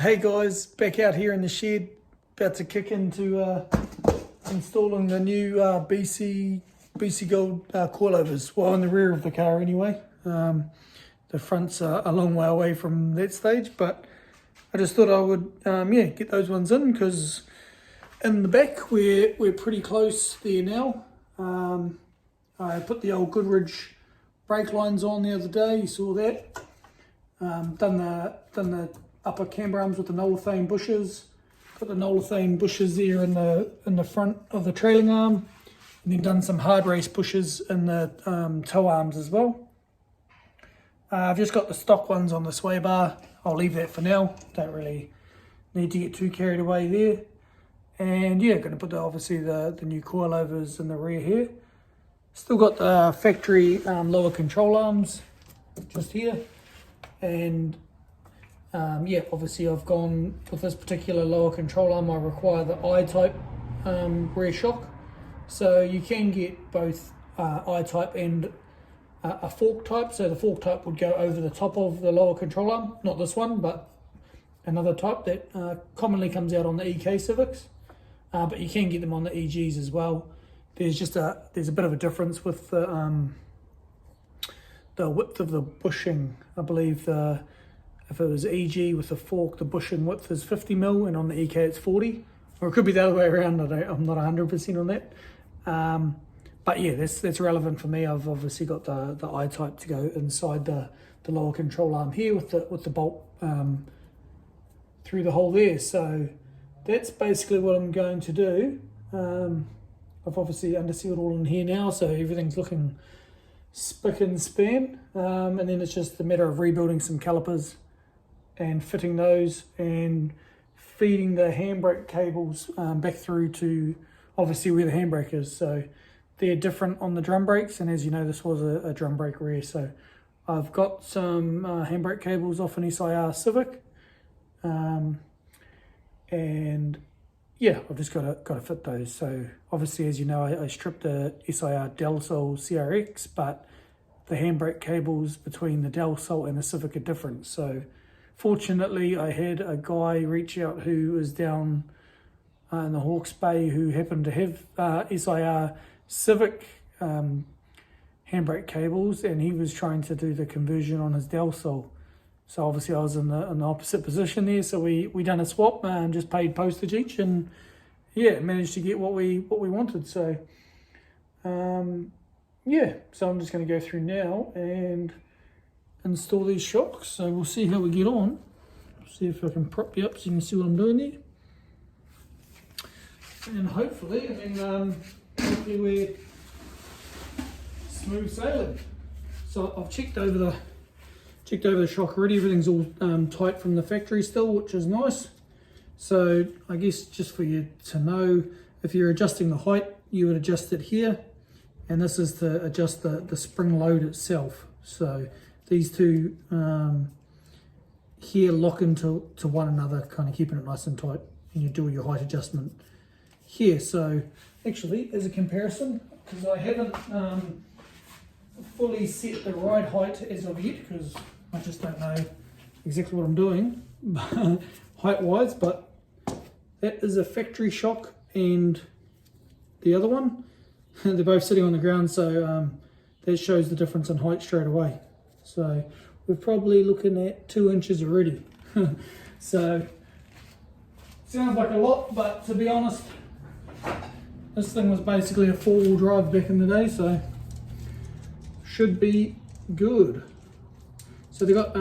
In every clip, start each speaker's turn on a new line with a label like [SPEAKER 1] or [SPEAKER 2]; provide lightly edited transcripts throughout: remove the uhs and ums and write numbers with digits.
[SPEAKER 1] Hey guys, back out here in the shed, about to kick into installing the new BC Gold coilovers. Well, in the rear of the car anyway. The front's a long way away from that stage, but I just thought I would get those ones in, because in the back we're pretty close there now. I put the old Goodrich brake lines on the other day, you saw that. Done the upper camber arms with the Nolithane bushes. Put the Nolithane bushes there in the front of the trailing arm, and then done some hard race bushes in the toe arms as well. I've just got the stock ones on the sway bar. I'll leave that for now. Don't really need to get too carried away there. And yeah, going to put obviously the new coilovers in the rear here. Still got the factory lower control arms just here. And obviously I've gone with this particular lower control arm. I require the I-type rear shock. So you can get both I-type and a fork type. So the fork type would go over the top of the lower control arm. Not this one, but another type that commonly comes out on the EK Civics. But you can get them on the EGs as well. There's a bit of a difference with the width of the bushing. I believe if it was EG with the fork, the bushing width is 50mm, and on the EK it's 40. Or it could be the other way around. I'm not 100% on that. But yeah, that's relevant for me. I've obviously got the I-type to go inside the lower control arm here with the bolt through the hole there. So that's basically what I'm going to do. I've obviously undersealed all in here now, so everything's looking spick and span. And then it's just a matter of rebuilding some calipers and fitting those and feeding the handbrake cables back through to obviously where the handbrake is. So they're different on the drum brakes, and as you know, this was a drum brake rear. So I've got some handbrake cables off an SIR Civic. And yeah, I've just got to fit those. So obviously, as you know, I stripped the SIR Del Sol CRX, but the handbrake cables between the Del Sol and the Civic are different. So fortunately, I had a guy reach out who was down in the Hawke's Bay who happened to have SIR Civic handbrake cables, and he was trying to do the conversion on his Del Sol. So obviously I was in the opposite position there, so we done a swap and just paid postage each, and yeah, managed to get what we wanted. So so I'm just going to go through now and install these shocks. So we'll see how we get on. See if I can prop you up so you can see what I'm doing there. And hopefully we're smooth sailing. So I've checked over the shock already. Everything's all tight from the factory still, which is nice. So I guess just for you to know, if you're adjusting the height, you would adjust it here, and this is to adjust the spring load itself. So these two here lock into one another, kind of keeping it nice and tight, and you do your height adjustment here. So actually, as a comparison, because I haven't fully set the right height as of yet, because I just don't know exactly what I'm doing height wise, but that is a factory shock, and the other one, they're both sitting on the ground, so that shows the difference in height straight away. So we're probably looking at 2 inches already. So sounds like a lot, but to be honest, this thing was basically a 4-wheel drive back in the day, so should be good. So they've got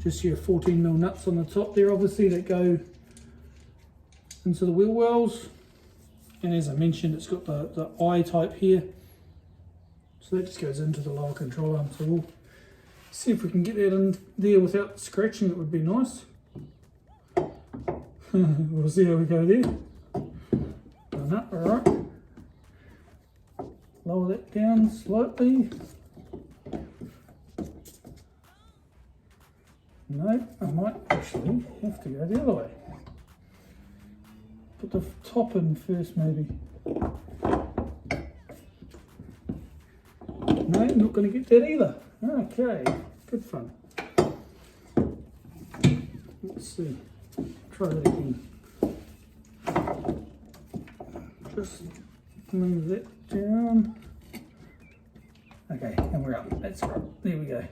[SPEAKER 1] just your 14mm nuts on the top there, obviously, that go into the wheel wells. And as I mentioned, it's got the I-type here. So that just goes into the lower control arm. So we'll see if we can get that in there without scratching. It would be nice. We'll see how we go there. Done that, all right. Lower that down slightly. No, I might actually have to go the other way. Put the top in first, maybe. No, not going to get that either. Okay, good fun. Let's see. Try that again. Just move that down. Okay, and we're up. That's right. There we go.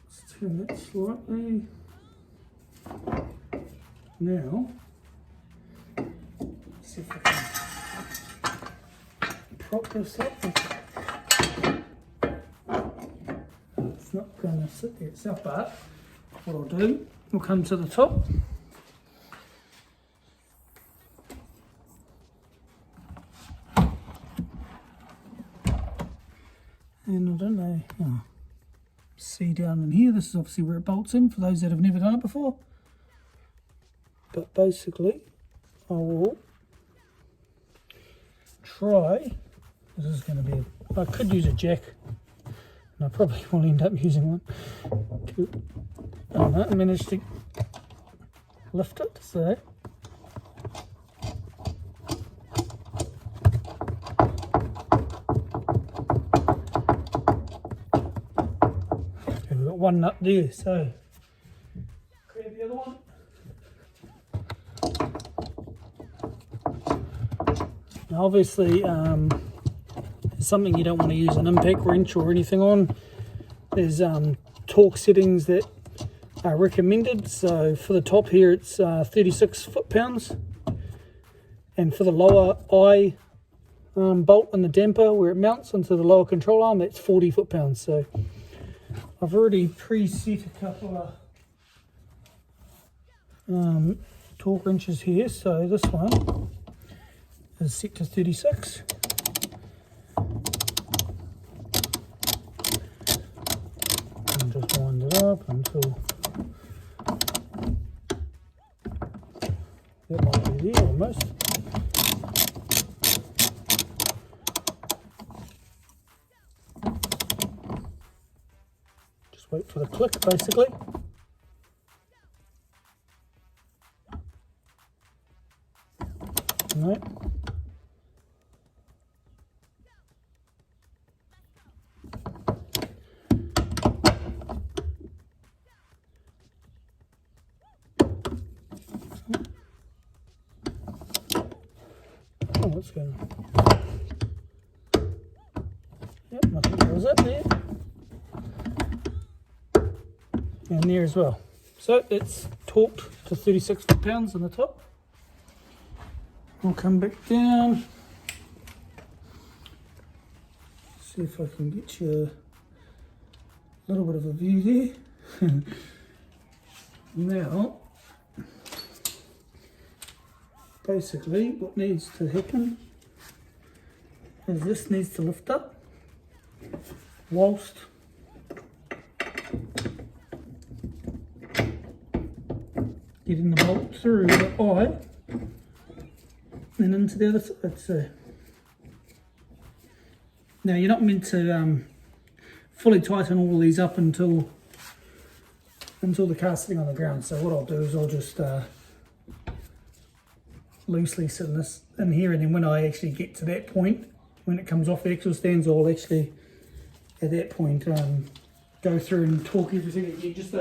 [SPEAKER 1] Let's turn that slightly. Now, let's see if I can prop this up. It's not going to sit there itself, but what I'll do, we'll come to the top. And I don't know, see down in here, this is obviously where it bolts in for those that have never done it before. But basically, I will try, this is going to be, I could use a jack, and I probably will end up using one. I managed to lift it, so. We've got one nut there, so grab the other one. Now obviously, it's something you don't want to use an impact wrench or anything on. There's torque settings that are recommended. So for the top here, it's 36 foot-pounds, and for the lower eye bolt and the damper where it mounts onto the lower control arm, it's 40 foot-pounds. So I've already preset a couple of torque wrenches here. So this one is set to 36. And just wind it up until that might be there almost. Just wait for the click basically. Right. Oh, what's going on? Yep, nothing goes up there. And there as well. So it's torqued to 36 foot-pounds on the top. I'll come back down. See if I can get you a little bit of a view there. Now, basically what needs to happen is this needs to lift up whilst getting the bolt through the eye and into the other side. So now you're not meant to fully tighten all these up until the car's sitting on the ground. So what I'll do is I'll just loosely sit this in here, and then when I actually get to that point, when it comes off the axle stands, I'll actually at that point go through and torque everything again, just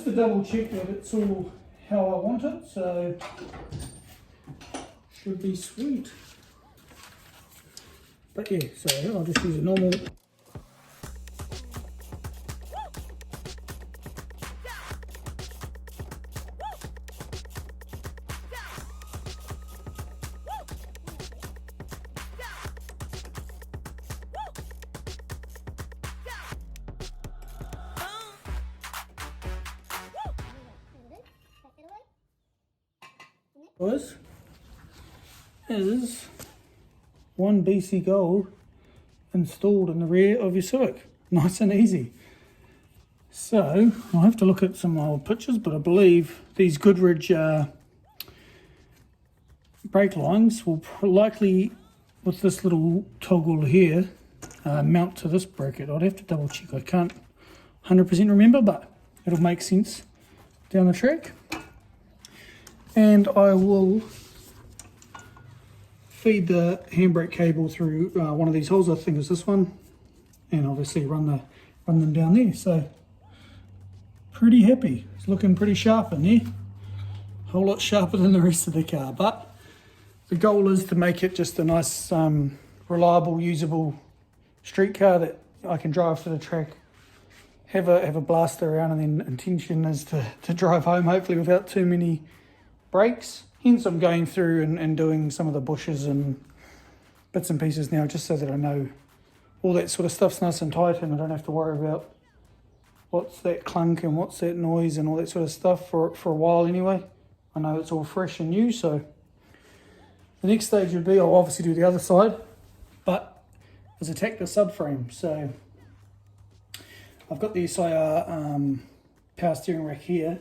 [SPEAKER 1] to double check that it's all how I want it. So should be sweet. But yeah, so I'll just use a normal is one BC Gold installed in the rear of your Civic. Nice and easy. So I'll have to look at some old pictures, but I believe these Goodrich brake lines will likely, with this little toggle here, mount to this bracket. I'd have to double check. I can't 100% remember, but it'll make sense down the track. And I will feed the handbrake cable through one of these holes. I think it's this one. and obviously run them down there. So pretty happy. It's looking pretty sharp in there. A whole lot sharper than the rest of the car, but the goal is to make it just a nice, reliable, usable street car that I can drive to the track, have a blast around, and then intention is to drive home hopefully without too many breaks. Hence I'm going through and doing some of the bushes and bits and pieces now, just so that I know all that sort of stuff's nice and tight and I don't have to worry about what's that clunk and what's that noise and all that sort of stuff for a while anyway. I know it's all fresh and new, so the next stage would be I'll obviously do the other side, but is attack the subframe. So I've got the SIR power steering rack here.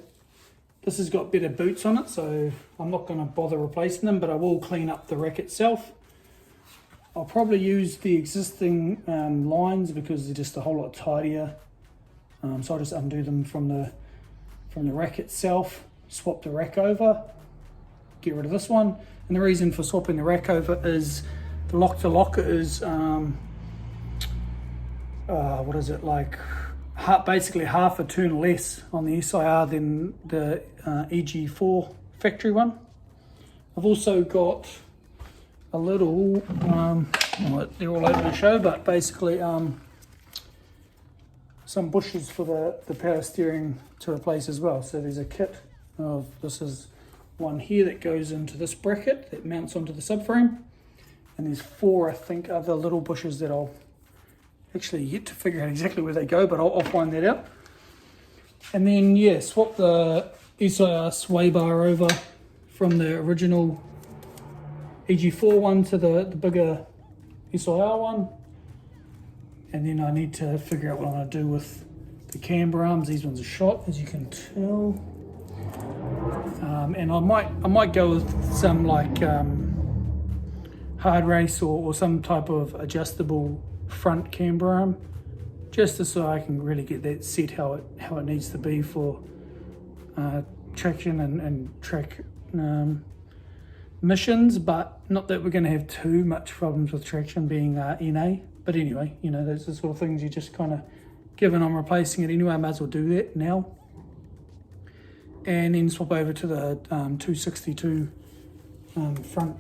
[SPEAKER 1] This has got better boots on it, so I'm not going to bother replacing them, but I will clean up the rack itself. I'll probably use the existing lines because they're just a whole lot tidier. So I'll just undo them from the rack itself, swap the rack over, get rid of this one. And the reason for swapping the rack over is the lock is what is it, like basically half a turn less on the SIR than the EG4 factory one. I've also got a little, well, they're all over the show, but basically some bushes for the power steering to replace as well. So there's a kit of, this is one here that goes into this bracket that mounts onto the subframe, and there's 4 I think other little bushes that I'll actually yet to figure out exactly where they go, but I'll find that out. And then yeah, swap the SIR sway bar over from the original EG4 one to the bigger SIR one. And then I need to figure out what I'm going to do with the camber arms. These ones are shot, as you can tell. And I might go with some like hard race or some type of adjustable front camber arm, just so I can really get that set how it needs to be for traction and track missions. But not that we're going to have too much problems with traction being NA. But anyway, you know, those are the sort of things you just kind of, given I'm replacing it anyway, I might as well do that now. And then swap over to the 262 front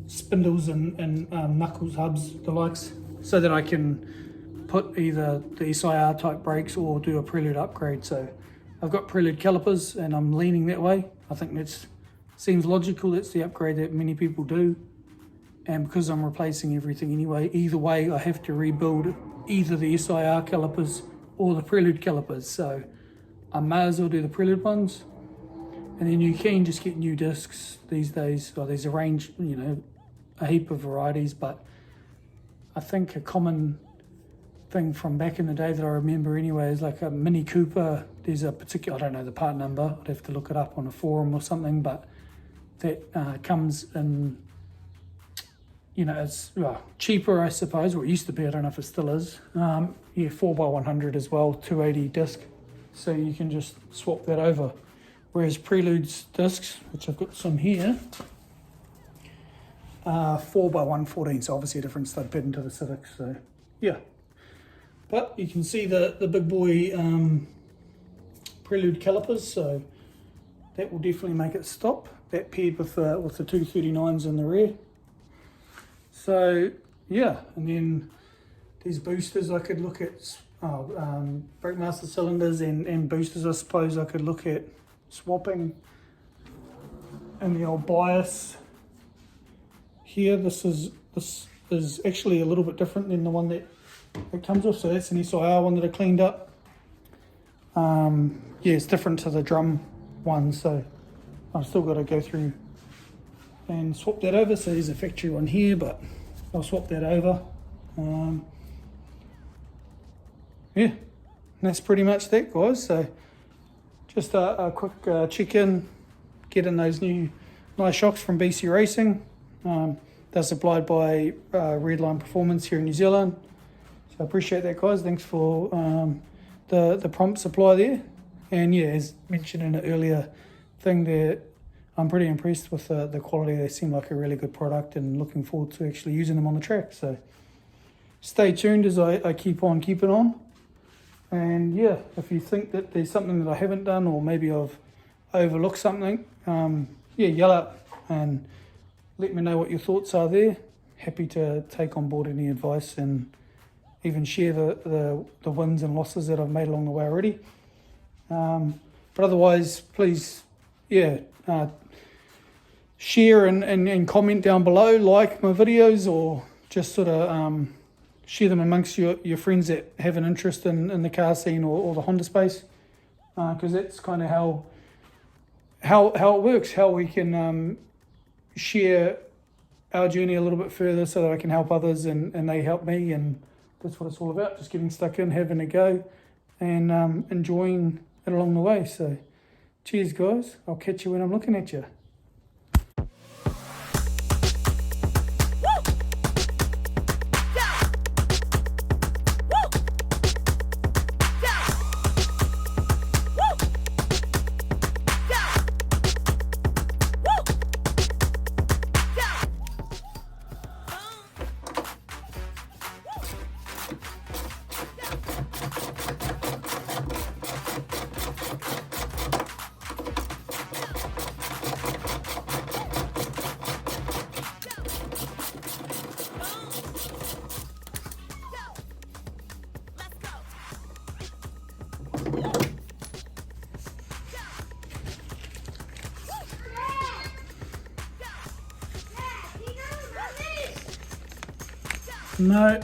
[SPEAKER 1] spindles and knuckles hubs, the likes, so that I can put either the SIR type brakes or do a Prelude upgrade. So I've got Prelude calipers and I'm leaning that way. I think that seems logical. That's the upgrade that many people do. And because I'm replacing everything anyway, either way I have to rebuild either the SIR calipers or the Prelude calipers. So I may as well do the Prelude ones. And then you can just get new discs these days. Well, there's a range, you know, a heap of varieties, but I think a common thing from back in the day that I remember anyway is like a Mini Cooper. There's a particular, I don't know the part number, I'd have to look it up on a forum or something, but that comes in, you know, it's cheaper, I suppose, or it used to be, I don't know if it still is. Yeah, 4x100 as well, 280 disc. So you can just swap that over. Whereas Prelude's discs, which I've got some here, 4x114, so obviously a different stud bed into the Civic, so yeah. But you can see the big boy Prelude calipers, so that will definitely make it stop. That paired with the 239s in the rear. So yeah, and then these boosters I could look at, brake master cylinders and boosters I suppose I could look at swapping. And the old bias here, this is actually a little bit different than the one that it comes with, so that's an SIR one that I cleaned up. Yeah, it's different to the drum one, so I've still got to go through and swap that over. So there's a factory one here, but I'll swap that over. Yeah, that's pretty much that, guys. So just a quick check-in, getting those new nice shocks from BC Racing. They're supplied by Redline Performance here in New Zealand. So I appreciate that, guys. Thanks for the prompt supply there. And yeah, as mentioned in an earlier thing there, I'm pretty impressed with the quality. They seem like a really good product and looking forward to actually using them on the track. So stay tuned as I keep on keeping on. And yeah, if you think that there's something that I haven't done, or maybe I've overlooked something, yeah, yell out and let me know what your thoughts are there. Happy to take on board any advice and even share the wins and losses that I've made along the way already. But otherwise, please, yeah, share and comment down below, like my videos, or just sort of share them amongst your friends that have an interest in the car scene or the Honda space, because that's kind of how it works, how we can share our journey a little bit further so that I can help others and they help me, and that's what it's all about, just getting stuck in, having a go, and enjoying it along the way. So cheers guys, I'll catch you when I'm looking at you. No.